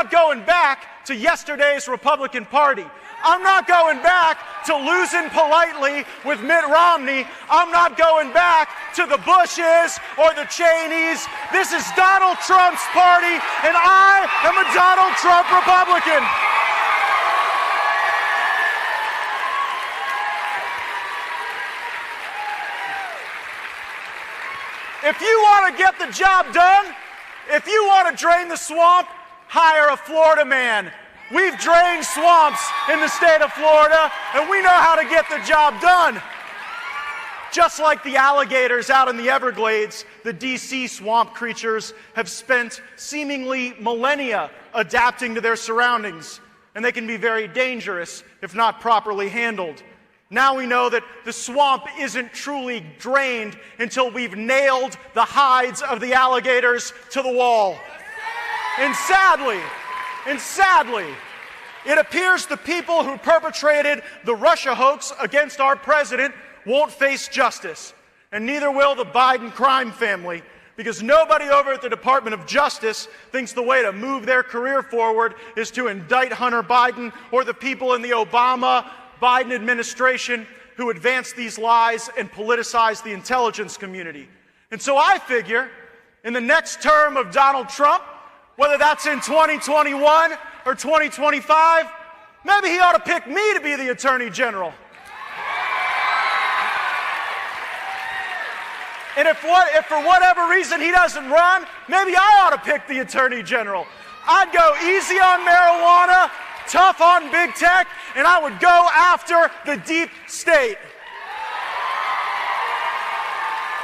not going back to yesterday's Republican Party. I'm not going back to losing politely with Mitt Romney. I'm not going back to the Bushes or the Cheneys. This is Donald Trump's party, and I am a Donald Trump Republican. If you want to get the job done, if you want to drain the swamp, hire a Florida man. We've drained swamps in the state of Florida, and we know how to get the job done. Just like the alligators out in the Everglades, the D.C. swamp creatures have spent seemingly millennia adapting to their surroundings, and they can be very dangerous if not properly handled. Now we know that the swamp isn't truly drained until we've nailed the hides of the alligators to the wall. And sadly, it appears the people who perpetrated the Russia hoax against our president won't face justice, and neither will the Biden crime family, because nobody over at the Department of Justice thinks the way to move their career forward is to indict Hunter Biden or the people in the Obama-Biden administration who advance these lies and politicize the intelligence community. And so I figure in the next term of Donald Trump, whether that's in 2021 or 2025, maybe he ought to pick me to be the Attorney General. And if for whatever reason he doesn't run, maybe I ought to pick the Attorney General. I'd go easy on marijuana, tough on big tech, and I would go after the deep state.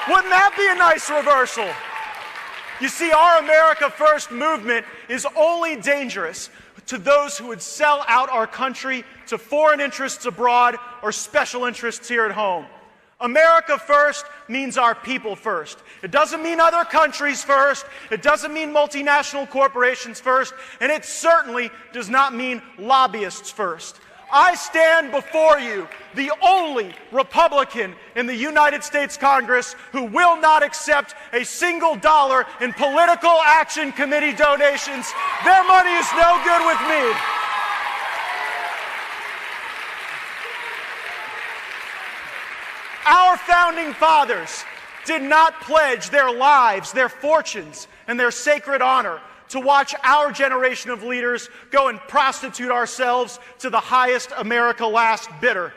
Wouldn't that be a nice reversal? You see, our America First movement is only dangerous to those who would sell out our country to foreign interests abroad or special interests here at home. America First means our people first. It doesn't mean other countries first. It doesn't mean multinational corporations first. And it certainly does not mean lobbyists first. I stand before you, the only Republican in the United States Congress who will not accept a single dollar in political action committee donations. Their money is no good with me. Our founding fathers did not pledge their lives, their fortunes, and their sacred honor to watch our generation of leaders go and prostitute ourselves to the highest America last bidder.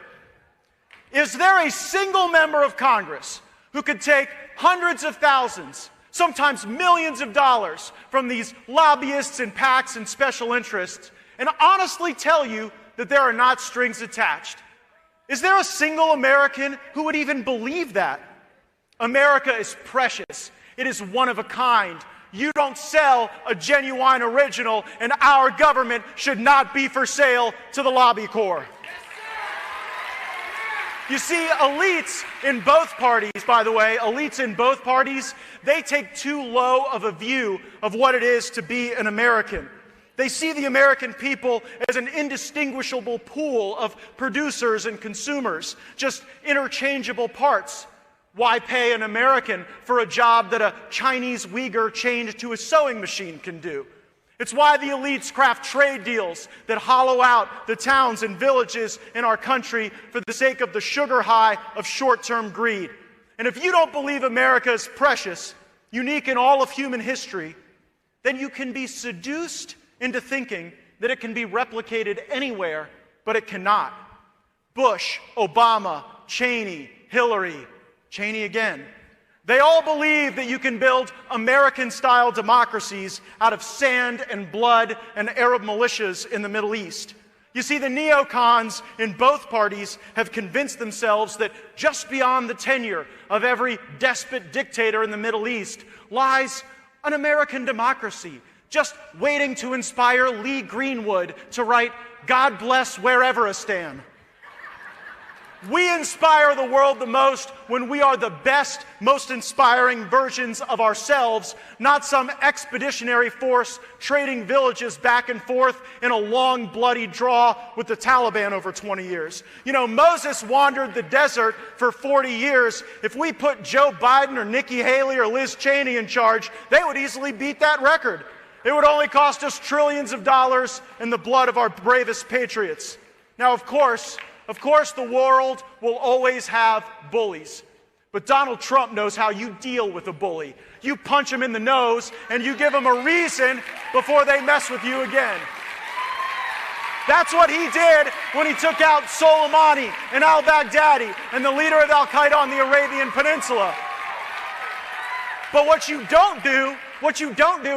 Is there a single member of Congress who could take hundreds of thousands, sometimes millions of dollars from these lobbyists and PACs and special interests and honestly tell you that there are not strings attached? Is there a single American who would even believe that? America is precious. It is one of a kind. You don't sell a genuine original, and our government should not be for sale to the lobby corps. You see, elites in both parties, by the way, elites in both parties, they take too low of a view of what it is to be an American. They see the American people as an indistinguishable pool of producers and consumers, just interchangeable parts. Why pay an American for a job that a Chinese Uyghur chained to a sewing machine can do? It's why the elites craft trade deals that hollow out the towns and villages in our country for the sake of the sugar high of short-term greed. And if you don't believe America is precious, unique in all of human history, then you can be seduced into thinking that it can be replicated anywhere, but it cannot. Bush, Obama, Cheney, Hillary, Cheney again. They all believe that you can build American-style democracies out of sand and blood and Arab militias in the Middle East. You see, the neocons in both parties have convinced themselves that just beyond the tenure of every despot dictator in the Middle East lies an American democracy, just waiting to inspire Lee Greenwood to write, "God bless Whereveristan." We inspire the world the most when we are the best, most inspiring versions of ourselves, not some expeditionary force trading villages back and forth in a long, bloody draw with the Taliban over 20 years. You know, Moses wandered the desert for 40 years. If we put Joe Biden or Nikki Haley or Liz Cheney in charge, they would easily beat that record. It would only cost us trillions of dollars and the blood of our bravest patriots. Now, of course, the world will always have bullies. But Donald Trump knows how you deal with a bully. You punch him in the nose and you give him a reason before they mess with you again. That's what he did when he took out Soleimani and al-Baghdadi and the leader of al-Qaeda on the Arabian Peninsula. But what you don't do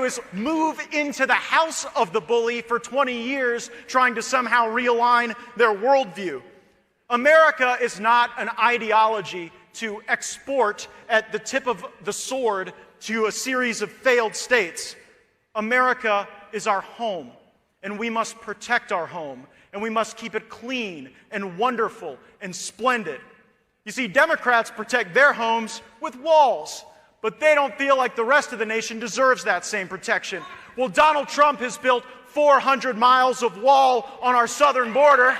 is move into the house of the bully for 20 years trying to somehow realign their worldview. America is not an ideology to export at the tip of the sword to a series of failed states. America is our home, and we must protect our home, and we must keep it clean and wonderful and splendid. You see, Democrats protect their homes with walls, but they don't feel like the rest of the nation deserves that same protection. Well, Donald Trump has built 400 miles of wall on our southern border.